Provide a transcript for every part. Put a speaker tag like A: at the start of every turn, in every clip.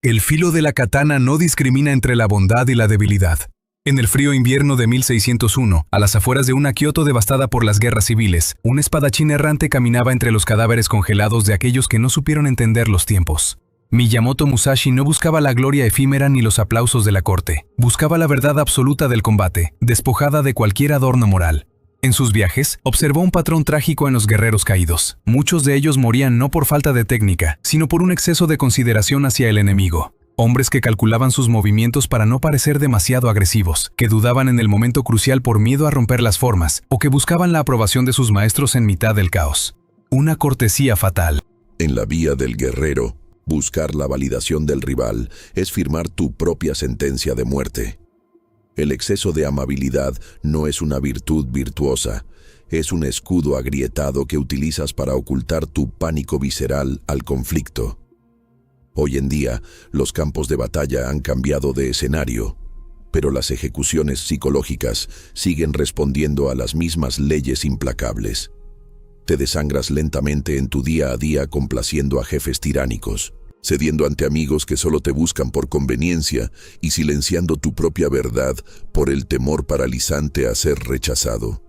A: El filo de la katana no discrimina entre la bondad y la debilidad. En el frío invierno de 1601, a las afueras de una Kioto devastada por las guerras civiles, un espadachín errante caminaba entre los cadáveres congelados de aquellos que no supieron entender los tiempos. Miyamoto Musashi no buscaba la gloria efímera ni los aplausos de la corte. Buscaba la verdad absoluta del combate, despojada de cualquier adorno moral. En sus viajes, observó un patrón trágico en los guerreros caídos. Muchos de ellos morían no por falta de técnica, sino por un exceso de consideración hacia el enemigo. Hombres que calculaban sus movimientos para no parecer demasiado agresivos, que dudaban en el momento crucial por miedo a romper las formas, o que buscaban la aprobación de sus maestros en mitad del caos. Una cortesía fatal.
B: En la vía del guerrero, buscar la validación del rival es firmar tu propia sentencia de muerte. El exceso de amabilidad no es una virtud virtuosa, es un escudo agrietado que utilizas para ocultar tu pánico visceral al conflicto. Hoy en día, los campos de batalla han cambiado de escenario, pero las ejecuciones psicológicas siguen respondiendo a las mismas leyes implacables. Te desangras lentamente en tu día a día complaciendo a jefes tiránicos, cediendo ante amigos que solo te buscan por conveniencia y silenciando tu propia verdad por el temor paralizante a ser rechazado.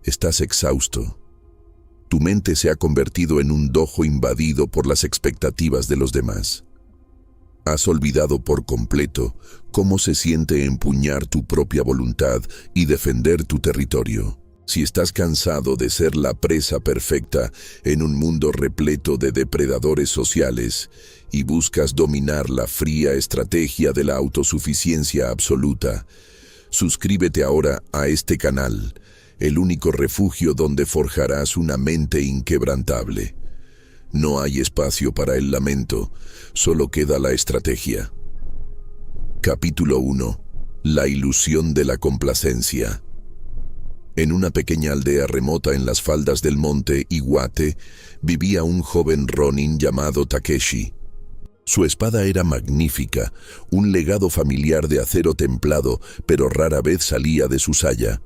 B: Estás exhausto. Tu mente se ha convertido en un dojo invadido por las expectativas de los demás. Has olvidado por completo cómo se siente empuñar tu propia voluntad y defender tu territorio. Si estás cansado de ser la presa perfecta en un mundo repleto de depredadores sociales y buscas dominar la fría estrategia de la autosuficiencia absoluta, suscríbete ahora a este canal, el único refugio donde forjarás una mente inquebrantable. No hay espacio para el lamento, solo queda la estrategia. Capítulo 1. La ilusión de la complacencia. En una pequeña aldea remota en las faldas del monte Iwate, vivía un joven ronin llamado Takeshi. Su espada era magnífica, un legado familiar de acero templado, pero rara vez salía de su saya.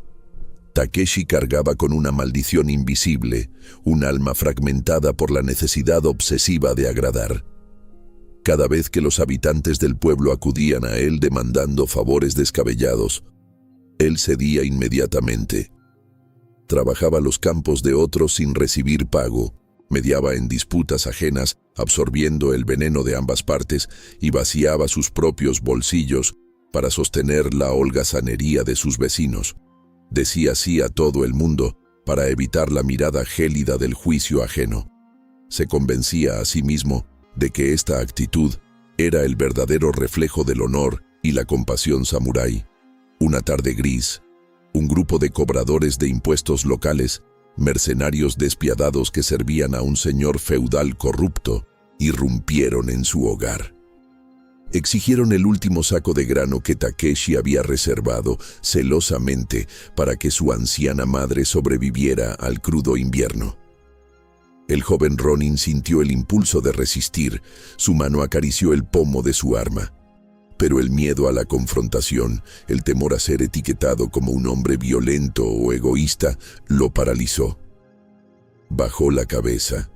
B: Takeshi cargaba con una maldición invisible, un alma fragmentada por la necesidad obsesiva de agradar. Cada vez que los habitantes del pueblo acudían a él demandando favores descabellados, él cedía inmediatamente. Trabajaba los campos de otros sin recibir pago, mediaba en disputas ajenas, absorbiendo el veneno de ambas partes y vaciaba sus propios bolsillos para sostener la holgazanería de sus vecinos. Decía sí a todo el mundo para evitar la mirada gélida del juicio ajeno. Se convencía a sí mismo de que esta actitud era el verdadero reflejo del honor y la compasión samurái. Una tarde gris, un grupo de cobradores de impuestos locales, mercenarios despiadados que servían a un señor feudal corrupto, irrumpieron en su hogar. Exigieron el último saco de grano que Takeshi había reservado celosamente para que su anciana madre sobreviviera al crudo invierno. El joven ronin sintió el impulso de resistir, su mano acarició el pomo de su arma. Pero el miedo a la confrontación, el temor a ser etiquetado como un hombre violento o egoísta, lo paralizó. Bajó la cabeza,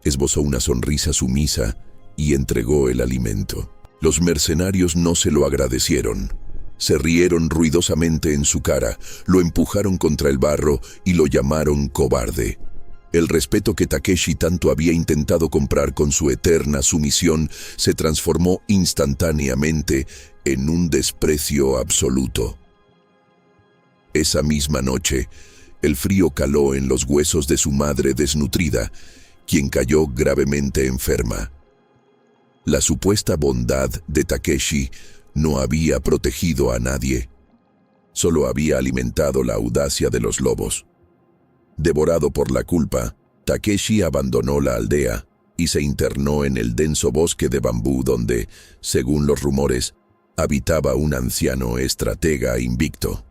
B: esbozó una sonrisa sumisa y entregó el alimento. Los mercenarios no se lo agradecieron. Se rieron ruidosamente en su cara, lo empujaron contra el barro y lo llamaron cobarde. El respeto que Takeshi tanto había intentado comprar con su eterna sumisión se transformó instantáneamente en un desprecio absoluto. Esa misma noche, el frío caló en los huesos de su madre desnutrida, quien cayó gravemente enferma. La supuesta bondad de Takeshi no había protegido a nadie, solo había alimentado la audacia de los lobos. Devorado por la culpa, Takeshi abandonó la aldea y se internó en el denso bosque de bambú donde, según los rumores, habitaba un anciano estratega invicto.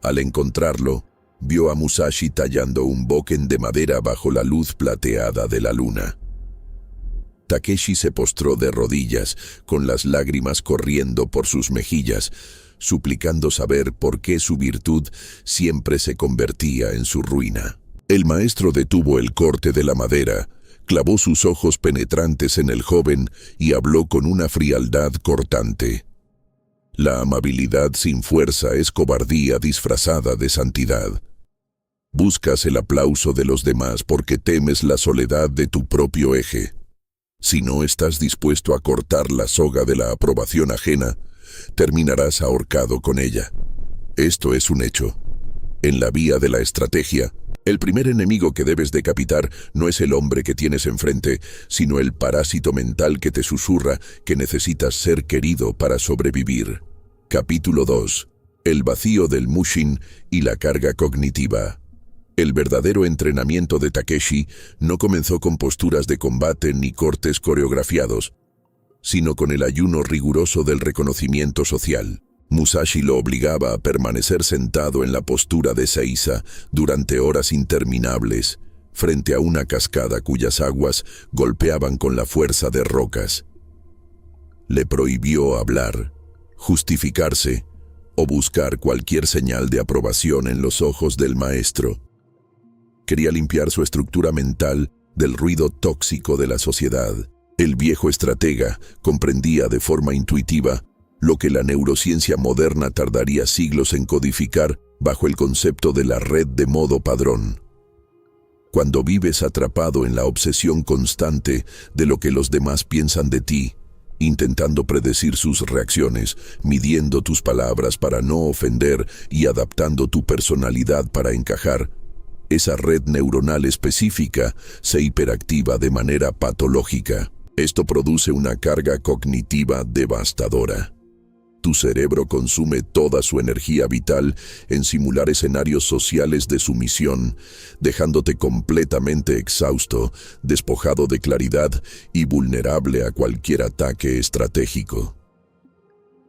B: Al encontrarlo, vio a Musashi tallando un boquen de madera bajo la luz plateada de la luna. Takeshi se postró de rodillas, con las lágrimas corriendo por sus mejillas, suplicando saber por qué su virtud siempre se convertía en su ruina. El maestro detuvo el corte de la madera, Clavó sus ojos penetrantes en el joven y habló con una frialdad cortante. La amabilidad sin fuerza es cobardía disfrazada de santidad. Buscas el aplauso de los demás porque temes la soledad de tu propio eje. Si no estás dispuesto a cortar la soga de la aprobación ajena, terminarás ahorcado con ella. Esto es un hecho. En la vía de la estrategia, el primer enemigo que debes decapitar no es el hombre que tienes enfrente, sino el parásito mental que te susurra que necesitas ser querido para sobrevivir. Capítulo 2. El vacío del Mushin y la carga cognitiva. El verdadero entrenamiento de Takeshi no comenzó con posturas de combate ni cortes coreografiados, sino con el ayuno riguroso del reconocimiento social. Musashi lo obligaba a permanecer sentado en la postura de Seiza durante horas interminables, frente a una cascada cuyas aguas golpeaban con la fuerza de rocas. Le prohibió hablar, justificarse o buscar cualquier señal de aprobación en los ojos del maestro. Quería limpiar su estructura mental del ruido tóxico de la sociedad. El viejo estratega comprendía de forma intuitiva lo que la neurociencia moderna tardaría siglos en codificar bajo el concepto de la red de modo padrón. Cuando vives atrapado en la obsesión constante de lo que los demás piensan de ti, intentando predecir sus reacciones, midiendo tus palabras para no ofender y adaptando tu personalidad para encajar, esa red neuronal específica se hiperactiva de manera patológica. Esto produce una carga cognitiva devastadora. Tu cerebro consume toda su energía vital en simular escenarios sociales de sumisión, dejándote completamente exhausto, despojado de claridad y vulnerable a cualquier ataque estratégico.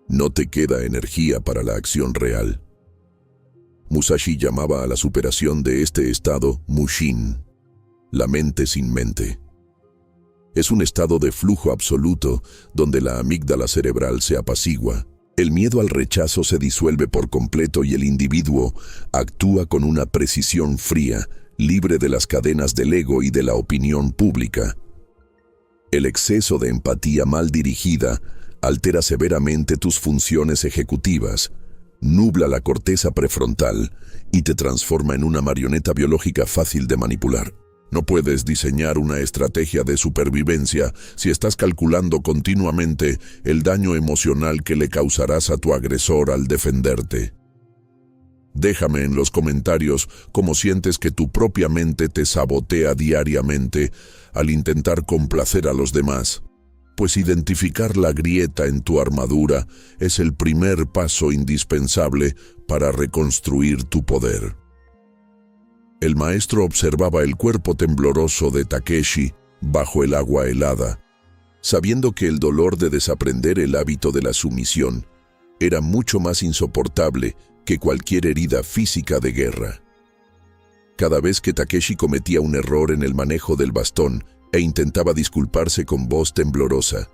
B: No te queda energía para la acción real. Musashi llamaba a la superación de este estado Mushin, la mente sin mente. Es un estado de flujo absoluto donde la amígdala cerebral se apacigua. El miedo al rechazo se disuelve por completo y el individuo actúa con una precisión fría, libre de las cadenas del ego y de la opinión pública. El exceso de empatía mal dirigida altera severamente tus funciones ejecutivas, nubla la corteza prefrontal y te transforma en una marioneta biológica fácil de manipular. No puedes diseñar una estrategia de supervivencia si estás calculando continuamente el daño emocional que le causarás a tu agresor al defenderte. Déjame en los comentarios cómo sientes que tu propia mente te sabotea diariamente al intentar complacer a los demás, pues identificar la grieta en tu armadura es el primer paso indispensable para reconstruir tu poder. El maestro observaba el cuerpo tembloroso de Takeshi bajo el agua helada, sabiendo que el dolor de desaprender el hábito de la sumisión era mucho más insoportable que cualquier herida física de guerra. Cada vez que Takeshi cometía un error en el manejo del bastón e intentaba disculparse con voz temblorosa,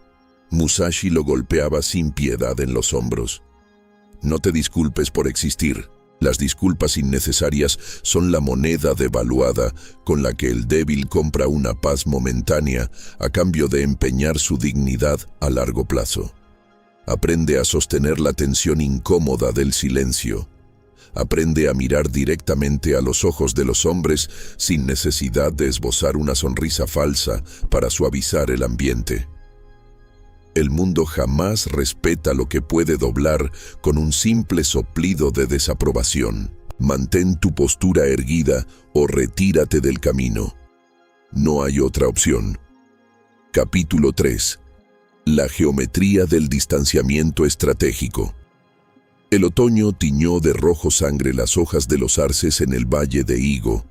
B: Musashi lo golpeaba sin piedad en los hombros. No te disculpes por existir. Las disculpas innecesarias son la moneda devaluada con la que el débil compra una paz momentánea a cambio de empeñar su dignidad a largo plazo. Aprende a sostener la tensión incómoda del silencio. Aprende a mirar directamente a los ojos de los hombres sin necesidad de esbozar una sonrisa falsa para suavizar el ambiente. El mundo jamás respeta lo que puede doblar con un simple soplido de desaprobación. Mantén tu postura erguida o retírate del camino. No hay otra opción. Capítulo 3. La geometría del distanciamiento estratégico. El otoño tiñó de rojo sangre las hojas de los arces en el valle de Higo.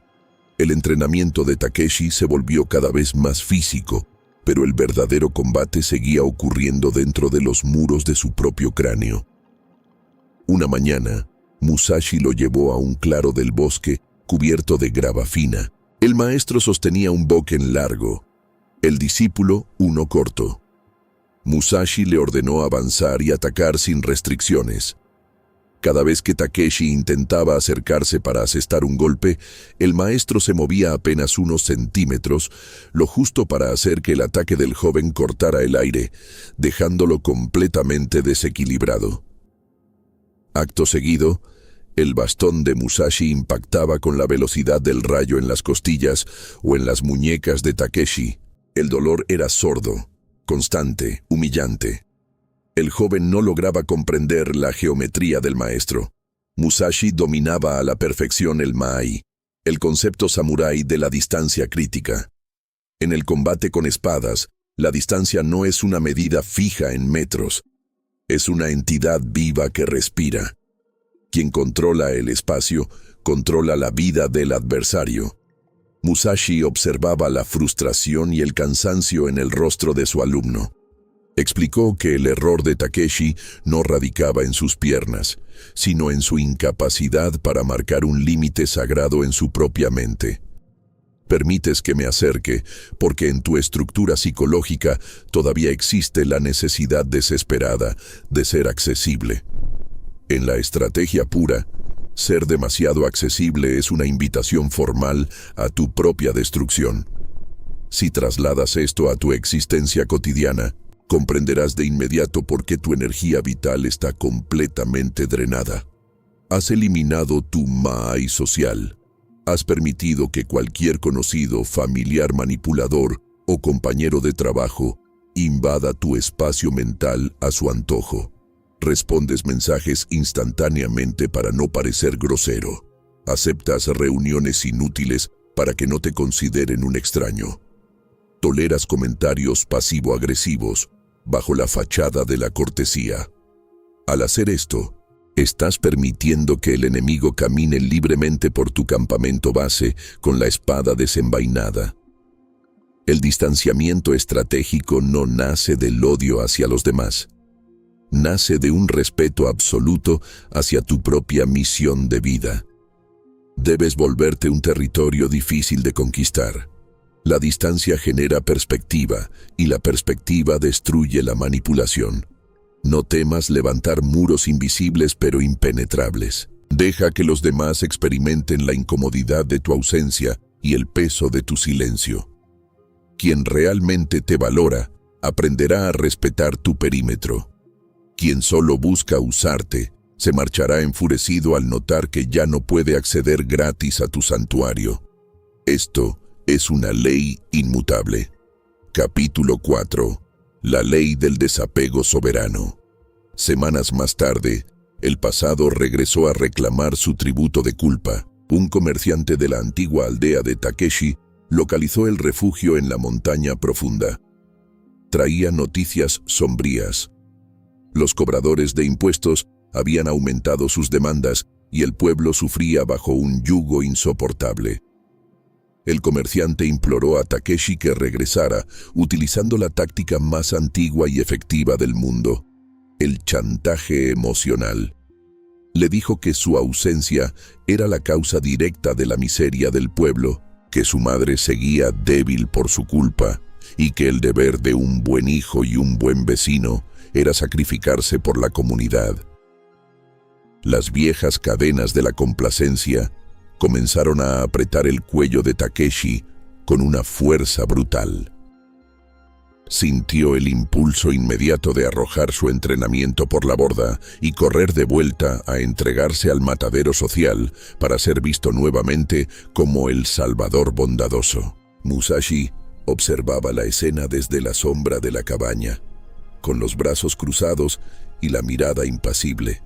B: El entrenamiento de Takeshi se volvió cada vez más físico, pero el verdadero combate seguía ocurriendo dentro de los muros de su propio cráneo. Una mañana, Musashi lo llevó a un claro del bosque cubierto de grava fina. El maestro sostenía un bokken largo, el discípulo uno corto. Musashi le ordenó avanzar y atacar sin restricciones. Cada vez que Takeshi intentaba acercarse para asestar un golpe, el maestro se movía apenas unos centímetros, lo justo para hacer que el ataque del joven cortara el aire, dejándolo completamente desequilibrado. Acto seguido, el bastón de Musashi impactaba con la velocidad del rayo en las costillas o en las muñecas de Takeshi. El dolor era sordo, constante, humillante. El joven no lograba comprender la geometría del maestro. Musashi dominaba a la perfección el Maai, el concepto samurái de la distancia crítica. En el combate con espadas, la distancia no es una medida fija en metros, es una entidad viva que respira. Quien controla el espacio, controla la vida del adversario. Musashi observaba la frustración y el cansancio en el rostro de su alumno. Explicó que el error de Takeshi no radicaba en sus piernas, sino en su incapacidad para marcar un límite sagrado en su propia mente. Permites que me acerque, porque en tu estructura psicológica todavía existe la necesidad desesperada de ser accesible. En la estrategia pura, ser demasiado accesible es una invitación formal a tu propia destrucción. Si trasladas esto a tu existencia cotidiana, comprenderás de inmediato por qué tu energía vital está completamente drenada. Has eliminado tu Maai social. Has permitido que cualquier conocido, familiar manipulador o compañero de trabajo invada tu espacio mental a su antojo. Respondes mensajes instantáneamente para no parecer grosero. Aceptas reuniones inútiles para que no te consideren un extraño. Toleras comentarios pasivo-agresivos bajo la fachada de la cortesía. Al hacer esto, estás permitiendo que el enemigo camine libremente por tu campamento base con la espada desenvainada. El distanciamiento estratégico no nace del odio hacia los demás. Nace de un respeto absoluto hacia tu propia misión de vida. Debes volverte un territorio difícil de conquistar. La distancia genera perspectiva, y la perspectiva destruye la manipulación. No temas levantar muros invisibles pero impenetrables. Deja que los demás experimenten la incomodidad de tu ausencia y el peso de tu silencio. Quien realmente te valora, aprenderá a respetar tu perímetro. Quien solo busca usarte, se marchará enfurecido al notar que ya no puede acceder gratis a tu santuario. Esto es una ley inmutable. Capítulo 4. La ley del desapego soberano. Semanas más tarde, el pasado regresó a reclamar su tributo de culpa. Un comerciante de la antigua aldea de Takeshi localizó el refugio en la montaña profunda. Traía noticias sombrías. Los cobradores de impuestos habían aumentado sus demandas y el pueblo sufría bajo un yugo insoportable. El comerciante imploró a Takeshi que regresara, utilizando la táctica más antigua y efectiva del mundo, el chantaje emocional. Le dijo que su ausencia era la causa directa de la miseria del pueblo, que su madre seguía débil por su culpa, y que el deber de un buen hijo y un buen vecino era sacrificarse por la comunidad. Las viejas cadenas de la complacencia comenzaron a apretar el cuello de Takeshi con una fuerza brutal. Sintió el impulso inmediato de arrojar su entrenamiento por la borda y correr de vuelta a entregarse al matadero social para ser visto nuevamente como el salvador bondadoso. Musashi observaba la escena desde la sombra de la cabaña, con los brazos cruzados y la mirada impasible.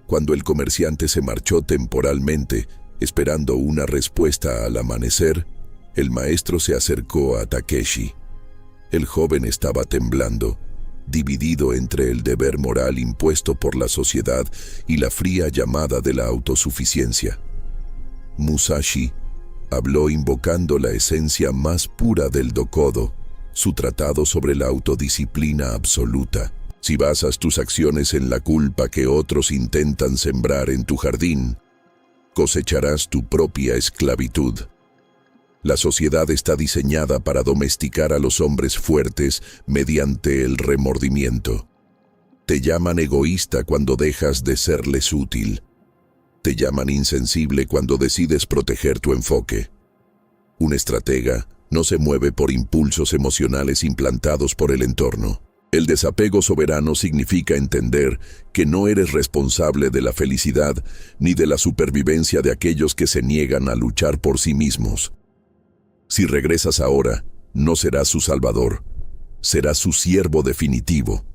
B: Cuando el comerciante se marchó temporalmente, esperando una respuesta al amanecer, el maestro se acercó a Takeshi. El joven estaba temblando, dividido entre el deber moral impuesto por la sociedad y la fría llamada de la autosuficiencia. Musashi habló invocando la esencia más pura del Dokodo, su tratado sobre la autodisciplina absoluta. Si basas tus acciones en la culpa que otros intentan sembrar en tu jardín, cosecharás tu propia esclavitud. La sociedad está diseñada para domesticar a los hombres fuertes mediante el remordimiento. Te llaman egoísta cuando dejas de serles útil. Te llaman insensible cuando decides proteger tu enfoque. Un estratega no se mueve por impulsos emocionales implantados por el entorno. El desapego soberano significa entender que no eres responsable de la felicidad ni de la supervivencia de aquellos que se niegan a luchar por sí mismos. Si regresas ahora, no serás su salvador, serás su siervo definitivo.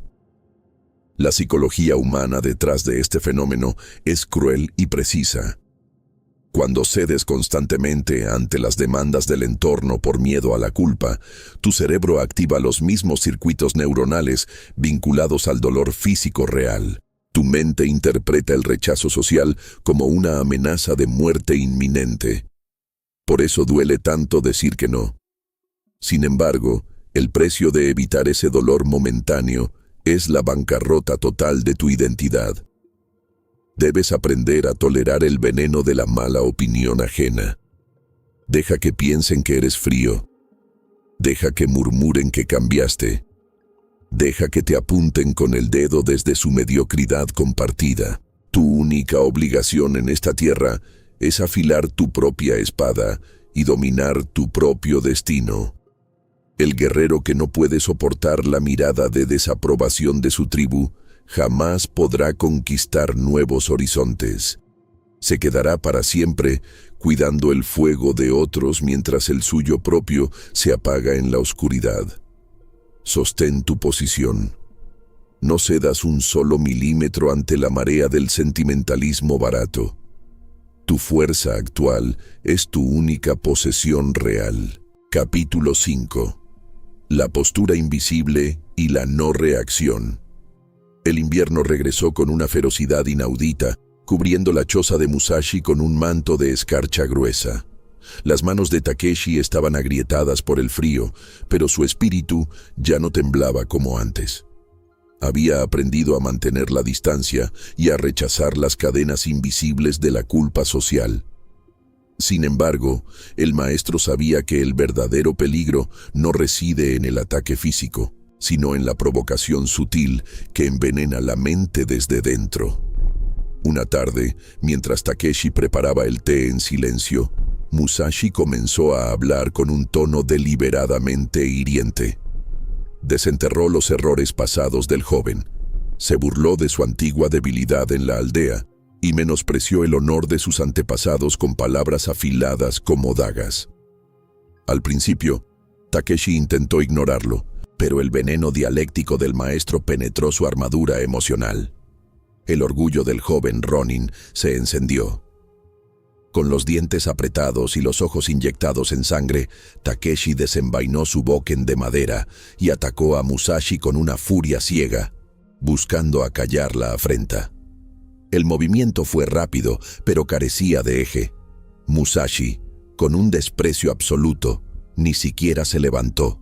B: La psicología humana detrás de este fenómeno es cruel y precisa. Cuando cedes constantemente ante las demandas del entorno por miedo a la culpa, tu cerebro activa los mismos circuitos neuronales vinculados al dolor físico real. Tu mente interpreta el rechazo social como una amenaza de muerte inminente. Por eso duele tanto decir que no. Sin embargo, el precio de evitar ese dolor momentáneo es la bancarrota total de tu identidad. Debes aprender a tolerar el veneno de la mala opinión ajena. Deja que piensen que eres frío. Deja que murmuren que cambiaste. Deja que te apunten con el dedo desde su mediocridad compartida. Tu única obligación en esta tierra es afilar tu propia espada y dominar tu propio destino. El guerrero que no puede soportar la mirada de desaprobación de su tribu jamás podrá conquistar nuevos horizontes. Se quedará para siempre cuidando el fuego de otros mientras el suyo propio se apaga en la oscuridad. Sostén tu posición. No cedas un solo milímetro ante la marea del sentimentalismo barato. Tu fuerza actual es tu única posesión real. Capítulo 5. La postura invisible y la no reacción. El invierno regresó con una ferocidad inaudita, cubriendo la choza de Musashi con un manto de escarcha gruesa. Las manos de Takeshi estaban agrietadas por el frío, pero su espíritu ya no temblaba como antes. Había aprendido a mantener la distancia y a rechazar las cadenas invisibles de la culpa social. Sin embargo, el maestro sabía que el verdadero peligro no reside en el ataque físico, sino en la provocación sutil que envenena la mente desde dentro. Una tarde, mientras Takeshi preparaba el té en silencio, Musashi comenzó a hablar con un tono deliberadamente hiriente. Desenterró los errores pasados del joven, se burló de su antigua debilidad en la aldea y menospreció el honor de sus antepasados con palabras afiladas como dagas. Al principio, Takeshi intentó ignorarlo, pero el veneno dialéctico del maestro penetró su armadura emocional. El orgullo del joven Ronin se encendió. Con los dientes apretados y los ojos inyectados en sangre, Takeshi desenvainó su boken de madera y atacó a Musashi con una furia ciega, buscando acallar la afrenta. El movimiento fue rápido, pero carecía de eje. Musashi, con un desprecio absoluto, ni siquiera se levantó.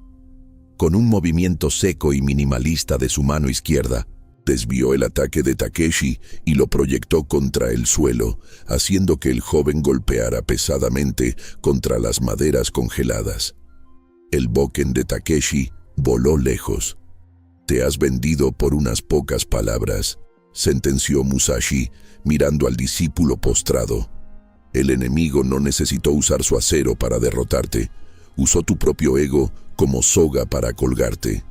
B: Con un movimiento seco y minimalista de su mano izquierda, desvió el ataque de Takeshi y lo proyectó contra el suelo, haciendo que el joven golpeara pesadamente contra las maderas congeladas. El boken de Takeshi voló lejos. «Te has vendido por unas pocas palabras», sentenció Musashi, mirando al discípulo postrado. «El enemigo no necesitó usar su acero para derrotarte. Usó tu propio ego como soga para colgarte.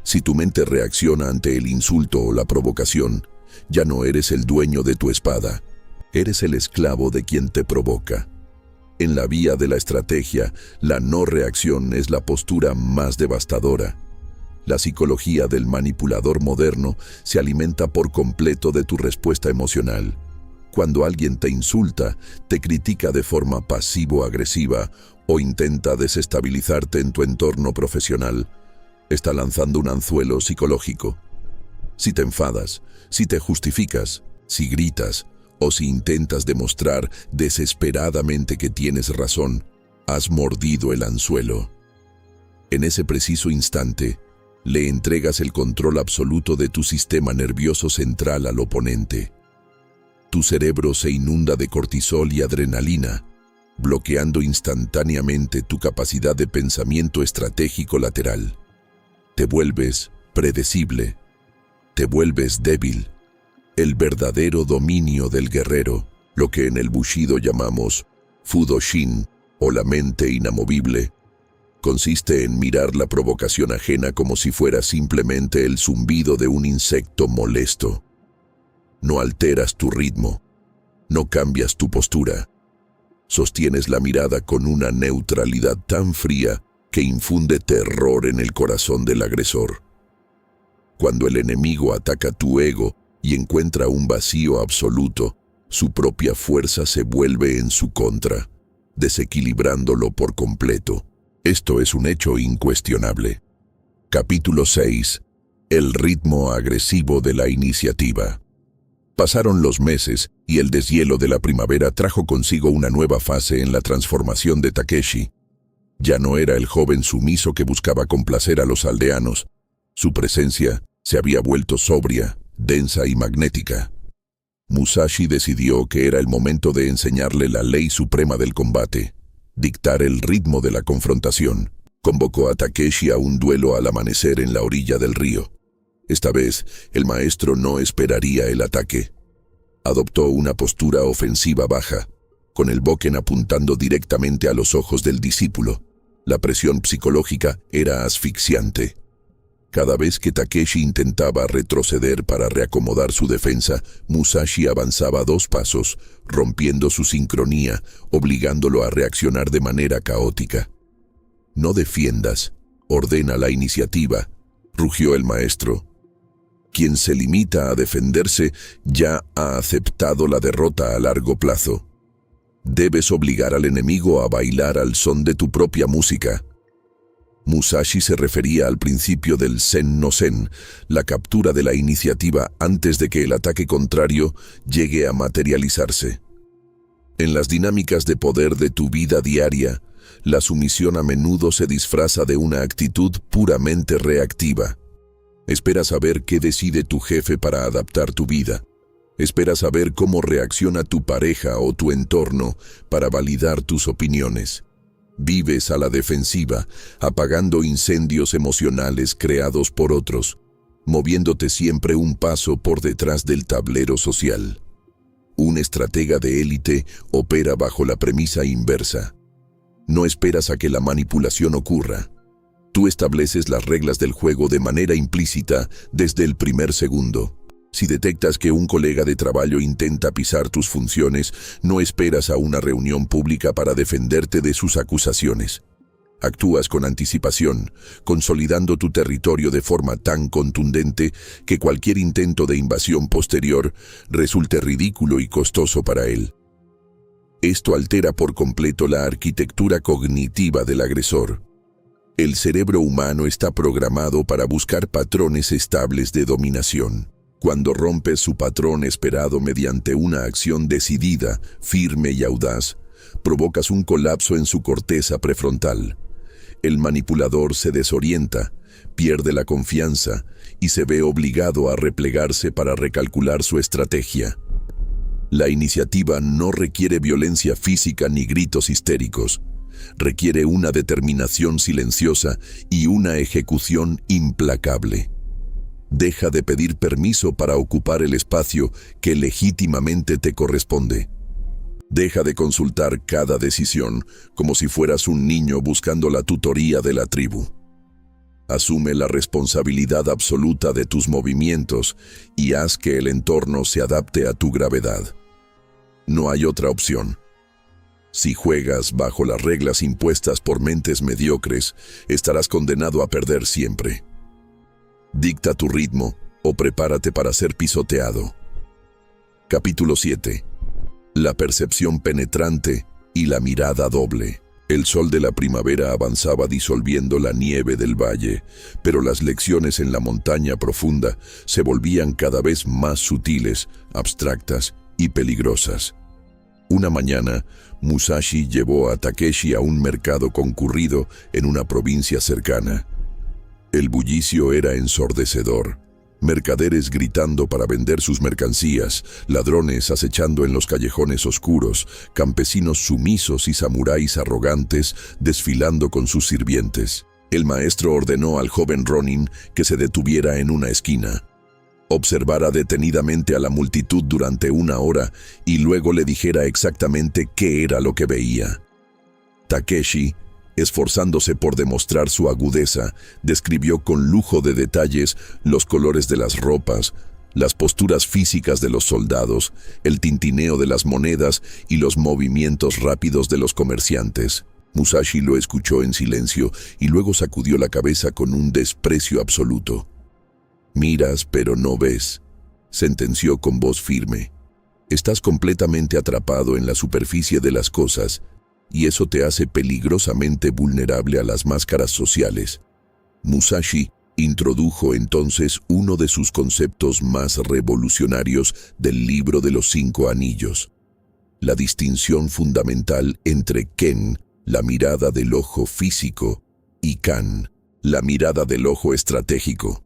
B: Si tu mente reacciona ante el insulto o la provocación, ya no eres el dueño de tu espada, eres el esclavo de quien te provoca. En la vía de la estrategia, la no reacción es la postura más devastadora. La psicología del manipulador moderno se alimenta por completo de tu respuesta emocional. Cuando alguien te insulta, te critica de forma pasivo-agresiva o intenta desestabilizarte en tu entorno profesional, está lanzando un anzuelo psicológico. Si te enfadas, si te justificas, si gritas o si intentas demostrar desesperadamente que tienes razón, has mordido el anzuelo. En ese preciso instante, le entregas el control absoluto de tu sistema nervioso central al oponente. Tu cerebro se inunda de cortisol y adrenalina, bloqueando instantáneamente tu capacidad de pensamiento estratégico lateral. Te vuelves predecible. te vuelves débil. El verdadero dominio del guerrero, lo que en el Bushido llamamos Fudoshin o la mente inamovible, consiste en mirar la provocación ajena como si fuera simplemente el zumbido de un insecto molesto. No alteras tu ritmo, no cambias tu postura. Sostienes la mirada con una neutralidad tan fría que infunde terror en el corazón del agresor. Cuando el enemigo ataca tu ego y encuentra un vacío absoluto, su propia fuerza se vuelve en su contra, desequilibrándolo por completo. Esto es un hecho incuestionable. Capítulo 6. El ritmo agresivo de la iniciativa. Pasaron los meses y el deshielo de la primavera trajo consigo una nueva fase en la transformación de Takeshi. Ya no era el joven sumiso que buscaba complacer a los aldeanos. Su presencia se había vuelto sobria, densa y magnética. Musashi decidió que era el momento de enseñarle la ley suprema del combate, dictar el ritmo de la confrontación. Convocó a Takeshi a un duelo al amanecer en la orilla del río. Esta vez, el maestro no esperaría el ataque. Adoptó una postura ofensiva baja, con el boken apuntando directamente a los ojos del discípulo. La presión psicológica era asfixiante. Cada vez que Takeshi intentaba retroceder para reacomodar su defensa, Musashi avanzaba 2 pasos, rompiendo su sincronía, obligándolo a reaccionar de manera caótica. «No defiendas, ordena la iniciativa», rugió el maestro. Quien se limita a defenderse ya ha aceptado la derrota a largo plazo. Debes obligar al enemigo a bailar al son de tu propia música. Musashi se refería al principio del Zen no Zen, la captura de la iniciativa antes de que el ataque contrario llegue a materializarse. En las dinámicas de poder de tu vida diaria, la sumisión a menudo se disfraza de una actitud puramente reactiva. Esperas saber qué decide tu jefe para adaptar tu vida. Esperas saber cómo reacciona tu pareja o tu entorno para validar tus opiniones. Vives a la defensiva, apagando incendios emocionales creados por otros, moviéndote siempre un paso por detrás del tablero social. Un estratega de élite opera bajo la premisa inversa. No esperas a que la manipulación ocurra. Tú estableces las reglas del juego de manera implícita desde el primer segundo. Si detectas que un colega de trabajo intenta pisar tus funciones, no esperas a una reunión pública para defenderte de sus acusaciones. Actúas con anticipación, consolidando tu territorio de forma tan contundente que cualquier intento de invasión posterior resulte ridículo y costoso para él. Esto altera por completo la arquitectura cognitiva del agresor. El cerebro humano está programado para buscar patrones estables de dominación. Cuando rompes su patrón esperado mediante una acción decidida, firme y audaz, provocas un colapso en su corteza prefrontal. El manipulador se desorienta, pierde la confianza y se ve obligado a replegarse para recalcular su estrategia. La iniciativa no requiere violencia física ni gritos histéricos. Requiere una determinación silenciosa y una ejecución implacable. Deja de pedir permiso para ocupar el espacio que legítimamente te corresponde. Deja de consultar cada decisión como si fueras un niño buscando la tutoría de la tribu. Asume la responsabilidad absoluta de tus movimientos y haz que el entorno se adapte a tu gravedad. No hay otra opción. Si juegas bajo las reglas impuestas por mentes mediocres, estarás condenado a perder siempre. Dicta tu ritmo o prepárate para ser pisoteado. Capítulo 7. La percepción penetrante y la mirada doble. El sol de la primavera avanzaba disolviendo la nieve del valle, pero las lecciones en la montaña profunda se volvían cada vez más sutiles, abstractas y peligrosas. Una mañana, Musashi llevó a Takeshi a un mercado concurrido en una provincia cercana. El bullicio era ensordecedor. Mercaderes gritando para vender sus mercancías, ladrones acechando en los callejones oscuros, campesinos sumisos y samuráis arrogantes desfilando con sus sirvientes. El maestro ordenó al joven Ronin que se detuviera en una esquina. observara detenidamente a la multitud durante 1 hora y luego le dijera exactamente qué era lo que veía. Takeshi, esforzándose por demostrar su agudeza, describió con lujo de detalles los colores de las ropas, las posturas físicas de los soldados, el tintineo de las monedas y los movimientos rápidos de los comerciantes. Musashi lo escuchó en silencio y luego sacudió la cabeza con un desprecio absoluto. «Miras, pero no ves», sentenció con voz firme. «Estás completamente atrapado en la superficie de las cosas, y eso te hace peligrosamente vulnerable a las máscaras sociales». Musashi introdujo entonces uno de sus conceptos más revolucionarios del libro de los 5 anillos: la distinción fundamental entre Ken, la mirada del ojo físico, y Kan, la mirada del ojo estratégico.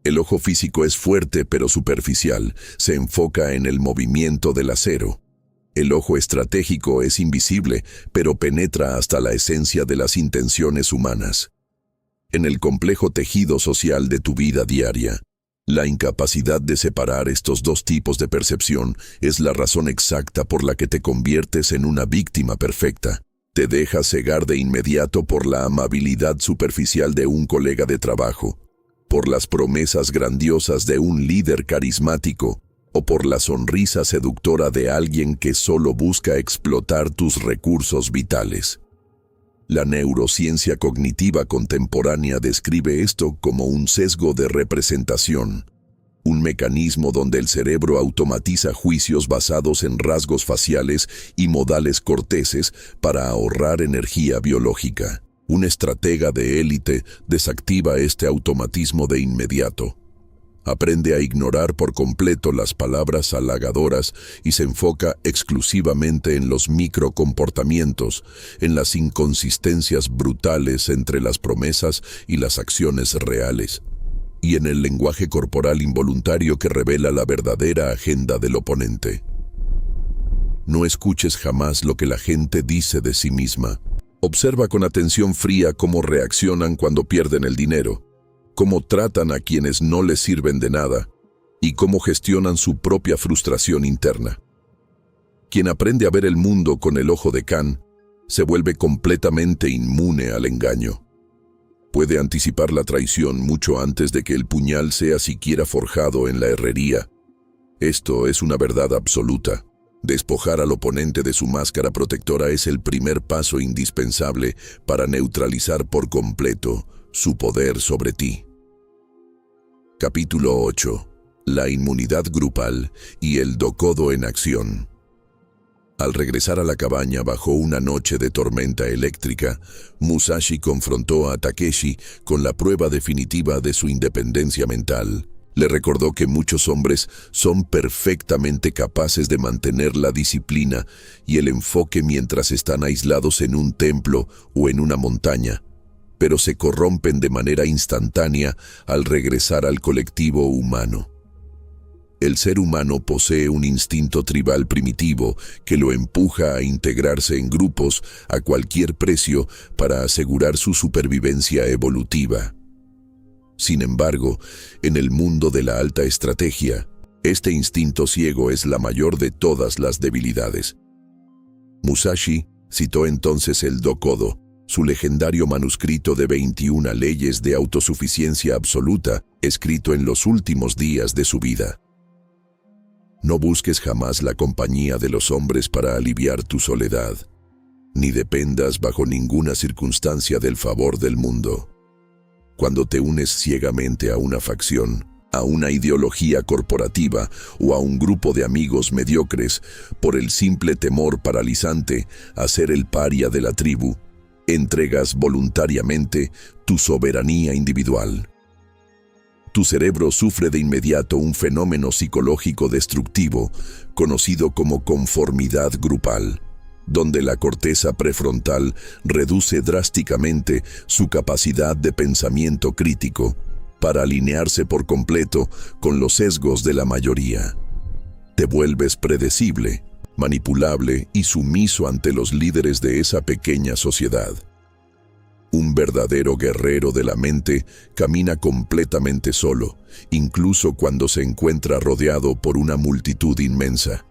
B: El ojo físico es fuerte pero superficial, se enfoca en el movimiento del acero. El ojo estratégico es invisible, pero penetra hasta la esencia de las intenciones humanas. En el complejo tejido social de tu vida diaria, la incapacidad de separar estos dos tipos de percepción es la razón exacta por la que te conviertes en una víctima perfecta. Te dejas cegar de inmediato por la amabilidad superficial de un colega de trabajo, por las promesas grandiosas de un líder carismático, o por la sonrisa seductora de alguien que solo busca explotar tus recursos vitales. La neurociencia cognitiva contemporánea describe esto como un sesgo de representación, un mecanismo donde el cerebro automatiza juicios basados en rasgos faciales y modales corteses para ahorrar energía biológica. Un estratega de élite desactiva este automatismo de inmediato. Aprende a ignorar por completo las palabras halagadoras y se enfoca exclusivamente en los microcomportamientos, en las inconsistencias brutales entre las promesas y las acciones reales, y en el lenguaje corporal involuntario que revela la verdadera agenda del oponente. No escuches jamás lo que la gente dice de sí misma. Observa con atención fría cómo reaccionan cuando pierden el dinero, cómo tratan a quienes no les sirven de nada y cómo gestionan su propia frustración interna. Quien aprende a ver el mundo con el ojo de Kan se vuelve completamente inmune al engaño. Puede anticipar la traición mucho antes de que el puñal sea siquiera forjado en la herrería. Esto es una verdad absoluta. Despojar al oponente de su máscara protectora es el primer paso indispensable para neutralizar por completo su poder sobre ti. Capítulo 8. La inmunidad grupal y el dokodo en acción. Al regresar a la cabaña bajo una noche de tormenta eléctrica, Musashi confrontó a Takeshi con la prueba definitiva de su independencia mental. Le recordó que muchos hombres son perfectamente capaces de mantener la disciplina y el enfoque mientras están aislados en un templo o en una montaña, pero se corrompen de manera instantánea al regresar al colectivo humano. El ser humano posee un instinto tribal primitivo que lo empuja a integrarse en grupos a cualquier precio para asegurar su supervivencia evolutiva. Sin embargo, en el mundo de la alta estrategia, este instinto ciego es la mayor de todas las debilidades. Musashi citó entonces el dokodo, su legendario manuscrito de 21 leyes de autosuficiencia absoluta, escrito en los últimos días de su vida. No busques jamás la compañía de los hombres para aliviar tu soledad, ni dependas bajo ninguna circunstancia del favor del mundo. Cuando te unes ciegamente a una facción, a una ideología corporativa o a un grupo de amigos mediocres, por el simple temor paralizante a ser el paria de la tribu, entregas voluntariamente tu soberanía individual. Tu cerebro sufre de inmediato un fenómeno psicológico destructivo, conocido como conformidad grupal, donde la corteza prefrontal reduce drásticamente su capacidad de pensamiento crítico para alinearse por completo con los sesgos de la mayoría. Te vuelves predecible, manipulable y sumiso ante los líderes de esa pequeña sociedad. Un verdadero guerrero de la mente camina completamente solo, incluso cuando se encuentra rodeado por una multitud inmensa.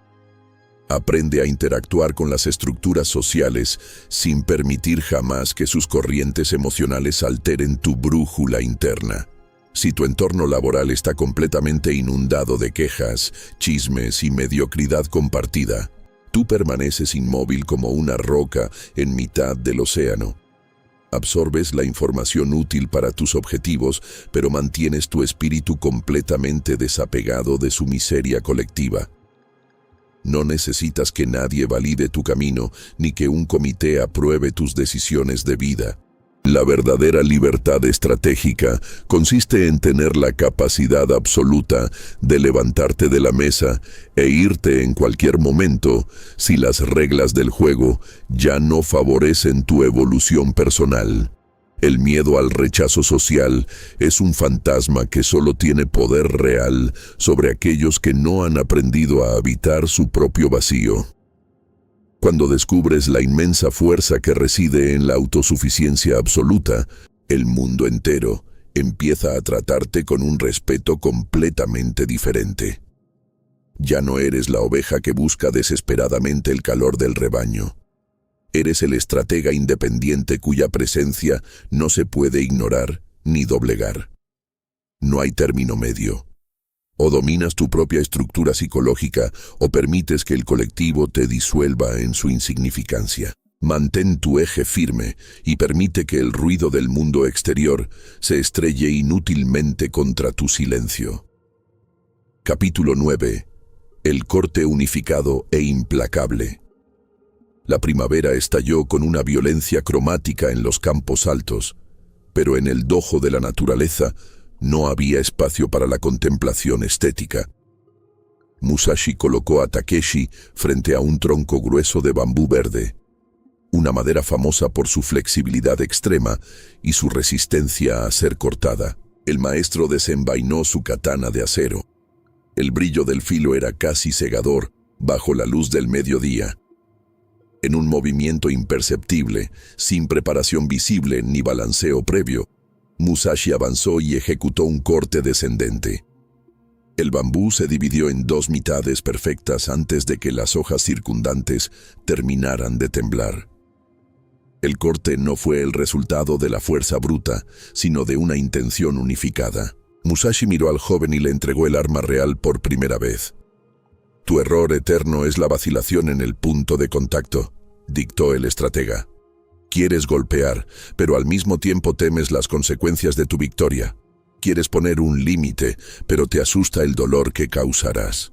B: Aprende a interactuar con las estructuras sociales sin permitir jamás que sus corrientes emocionales alteren tu brújula interna. Si tu entorno laboral está completamente inundado de quejas, chismes y mediocridad compartida, tú permaneces inmóvil como una roca en mitad del océano. Absorbes la información útil para tus objetivos, pero mantienes tu espíritu completamente desapegado de su miseria colectiva. No necesitas que nadie valide tu camino, ni que un comité apruebe tus decisiones de vida. La verdadera libertad estratégica consiste en tener la capacidad absoluta de levantarte de la mesa e irte en cualquier momento si las reglas del juego ya no favorecen tu evolución personal. El miedo al rechazo social es un fantasma que solo tiene poder real sobre aquellos que no han aprendido a habitar su propio vacío. Cuando descubres la inmensa fuerza que reside en la autosuficiencia absoluta, el mundo entero empieza a tratarte con un respeto completamente diferente. Ya no eres la oveja que busca desesperadamente el calor del rebaño. Eres el estratega independiente cuya presencia no se puede ignorar ni doblegar. No hay término medio. O dominas tu propia estructura psicológica o permites que el colectivo te disuelva en su insignificancia. Mantén tu eje firme y permite que el ruido del mundo exterior se estrelle inútilmente contra tu silencio. Capítulo 9. El corte unificado e implacable. La primavera estalló con una violencia cromática en los campos altos, pero en el dojo de la naturaleza no había espacio para la contemplación estética. Musashi colocó a Takeshi frente a un tronco grueso de bambú verde, una madera famosa por su flexibilidad extrema y su resistencia a ser cortada. El maestro desenvainó su katana de acero. El brillo del filo era casi cegador bajo la luz del mediodía. En un movimiento imperceptible, sin preparación visible ni balanceo previo, Musashi avanzó y ejecutó un corte descendente. El bambú se dividió en dos mitades perfectas antes de que las hojas circundantes terminaran de temblar. El corte no fue el resultado de la fuerza bruta, sino de una intención unificada. Musashi miró al joven y le entregó el arma real por primera vez. «Tu error eterno es la vacilación en el punto de contacto», dictó el estratega. «Quieres golpear, pero al mismo tiempo temes las consecuencias de tu victoria. Quieres poner un límite, pero te asusta el dolor que causarás.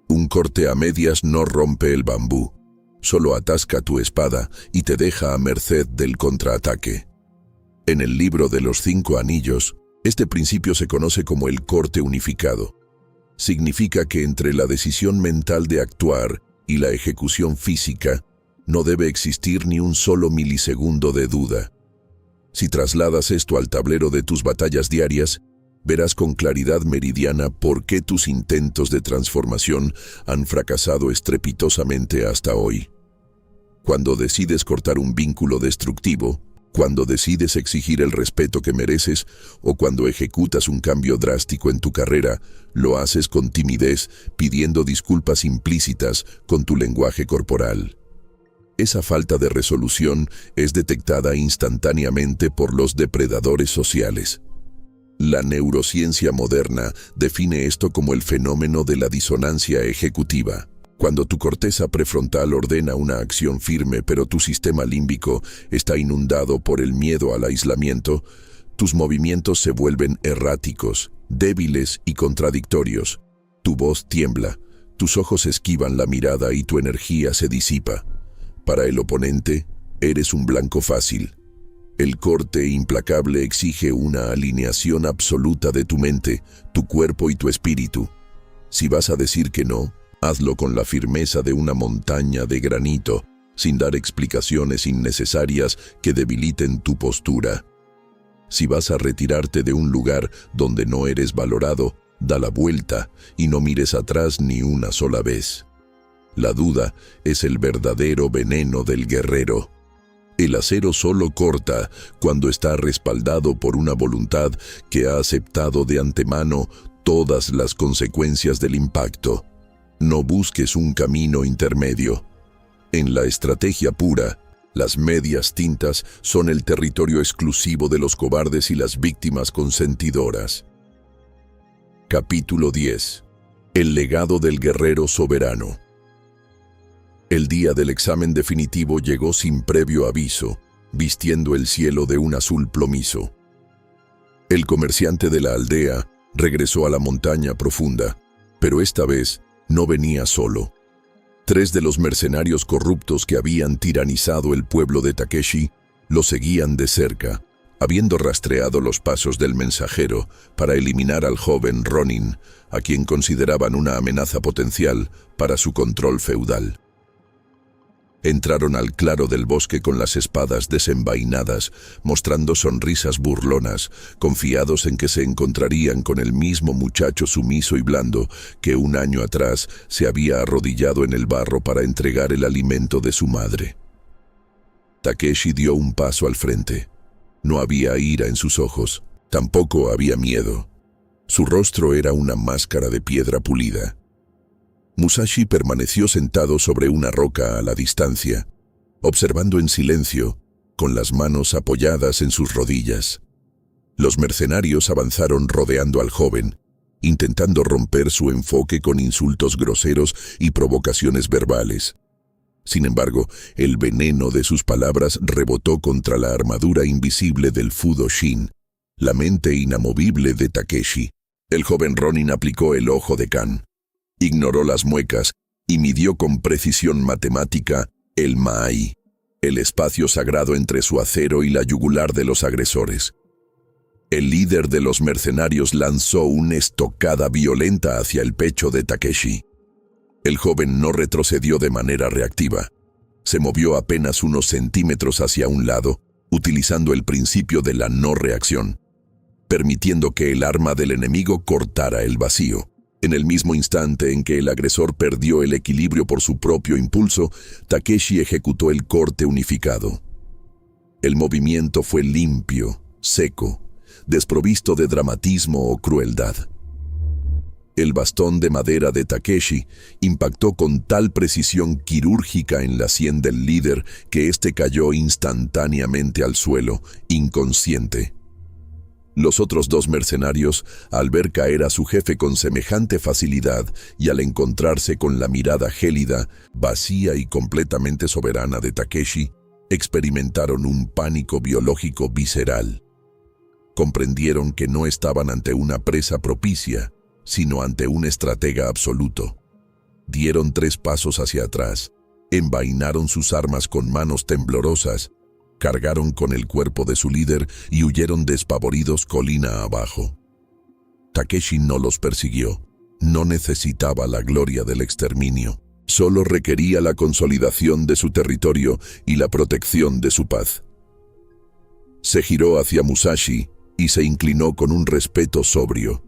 B: Un corte a medias no rompe el bambú, solo atasca tu espada y te deja a merced del contraataque». En el libro de los 5 anillos, este principio se conoce como el corte unificado. Significa que entre la decisión mental de actuar y la ejecución física no debe existir ni un solo milisegundo de duda. Si trasladas esto al tablero de tus batallas diarias, verás con claridad meridiana por qué tus intentos de transformación han fracasado estrepitosamente hasta hoy. Cuando decides cortar un vínculo destructivo, cuando decides exigir el respeto que mereces o cuando ejecutas un cambio drástico en tu carrera, lo haces con timidez, pidiendo disculpas implícitas con tu lenguaje corporal. Esa falta de resolución es detectada instantáneamente por los depredadores sociales. La neurociencia moderna define esto como el fenómeno de la disonancia ejecutiva. Cuando tu corteza prefrontal ordena una acción firme, pero tu sistema límbico está inundado por el miedo al aislamiento, tus movimientos se vuelven erráticos, débiles y contradictorios. Tu voz tiembla, tus ojos esquivan la mirada y tu energía se disipa. Para el oponente, eres un blanco fácil. El corte implacable exige una alineación absoluta de tu mente, tu cuerpo y tu espíritu. Si vas a decir que no, hazlo con la firmeza de una montaña de granito, sin dar explicaciones innecesarias que debiliten tu postura. Si vas a retirarte de un lugar donde no eres valorado, da la vuelta y no mires atrás ni una sola vez. La duda es el verdadero veneno del guerrero. El acero solo corta cuando está respaldado por una voluntad que ha aceptado de antemano todas las consecuencias del impacto. No busques un camino intermedio. En la estrategia pura, las medias tintas son el territorio exclusivo de los cobardes y las víctimas consentidoras. Capítulo 10. El legado del guerrero soberano. El día del examen definitivo llegó sin previo aviso, vistiendo el cielo de un azul plomizo. El comerciante de la aldea regresó a la montaña profunda, pero esta vez no venía solo. 3 de los mercenarios corruptos que habían tiranizado el pueblo de Takeshi lo seguían de cerca, habiendo rastreado los pasos del mensajero para eliminar al joven Ronin, a quien consideraban una amenaza potencial para su control feudal. Entraron al claro del bosque con las espadas desenvainadas, mostrando sonrisas burlonas, confiados en que se encontrarían con el mismo muchacho sumiso y blando que un año atrás se había arrodillado en el barro para entregar el alimento de su madre. Takeshi dio un paso al frente. No había ira en sus ojos, tampoco había miedo. Su rostro era una máscara de piedra pulida. Musashi permaneció sentado sobre una roca a la distancia, observando en silencio, con las manos apoyadas en sus rodillas. Los mercenarios avanzaron rodeando al joven, intentando romper su enfoque con insultos groseros y provocaciones verbales. Sin embargo, el veneno de sus palabras rebotó contra la armadura invisible del Fudo Shin, la mente inamovible de Takeshi. El joven Ronin aplicó el ojo de Kan. Ignoró las muecas y midió con precisión matemática el Maai, el espacio sagrado entre su acero y la yugular de los agresores. El líder de los mercenarios lanzó una estocada violenta hacia el pecho de Takeshi. El joven no retrocedió de manera reactiva. Se movió apenas unos centímetros hacia un lado, utilizando el principio de la no reacción, permitiendo que el arma del enemigo cortara el vacío. En el mismo instante en que el agresor perdió el equilibrio por su propio impulso, Takeshi ejecutó el corte unificado. El movimiento fue limpio, seco, desprovisto de dramatismo o crueldad. El bastón de madera de Takeshi impactó con tal precisión quirúrgica en la sien del líder que éste cayó instantáneamente al suelo, inconsciente. Los otros 2 mercenarios, al ver caer a su jefe con semejante facilidad y al encontrarse con la mirada gélida, vacía y completamente soberana de Takeshi, experimentaron un pánico biológico visceral. Comprendieron que no estaban ante una presa propicia, sino ante un estratega absoluto. Dieron 3 pasos hacia atrás, envainaron sus armas con manos temblorosas, cargaron con el cuerpo de su líder y huyeron despavoridos colina abajo. Takeshi no los persiguió. No necesitaba la gloria del exterminio. Solo requería la consolidación de su territorio y la protección de su paz. Se giró hacia Musashi y se inclinó con un respeto sobrio.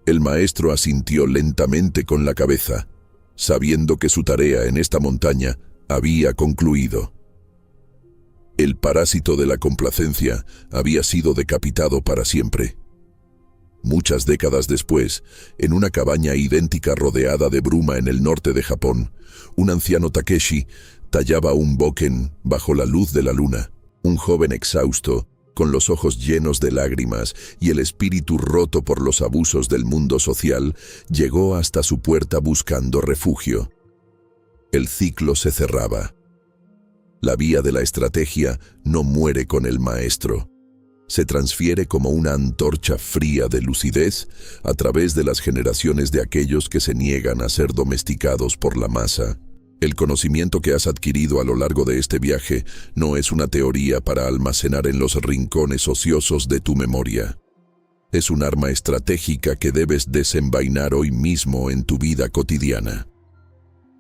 B: El maestro asintió lentamente con la cabeza, sabiendo que su tarea en esta montaña había concluido. El parásito de la complacencia había sido decapitado para siempre. Muchas décadas después, en una cabaña idéntica rodeada de bruma en el norte de Japón, un anciano Takeshi tallaba un boken bajo la luz de la luna. Un joven exhausto, con los ojos llenos de lágrimas y el espíritu roto por los abusos del mundo social, llegó hasta su puerta buscando refugio. El ciclo se cerraba. La vía de la estrategia no muere con el maestro. Se transfiere como una antorcha fría de lucidez a través de las generaciones de aquellos que se niegan a ser domesticados por la masa. El conocimiento que has adquirido a lo largo de este viaje no es una teoría para almacenar en los rincones ociosos de tu memoria. Es un arma estratégica que debes desenvainar hoy mismo en tu vida cotidiana.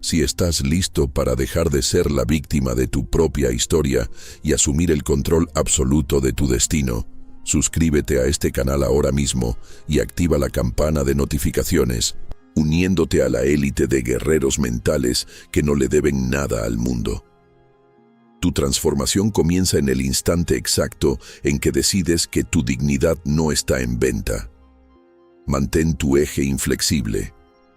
B: Si estás listo para dejar de ser la víctima de tu propia historia y asumir el control absoluto de tu destino, suscríbete a este canal ahora mismo y activa la campana de notificaciones, uniéndote a la élite de guerreros mentales que no le deben nada al mundo. Tu transformación comienza en el instante exacto en que decides que tu dignidad no está en venta. Mantén tu eje inflexible,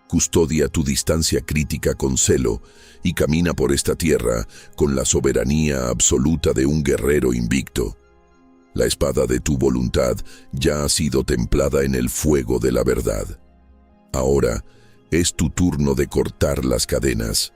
B: custodia tu distancia crítica con celo y camina por esta tierra con la soberanía absoluta de un guerrero invicto. La espada de tu voluntad ya ha sido templada en el fuego de la verdad. Ahora es tu turno de cortar las cadenas.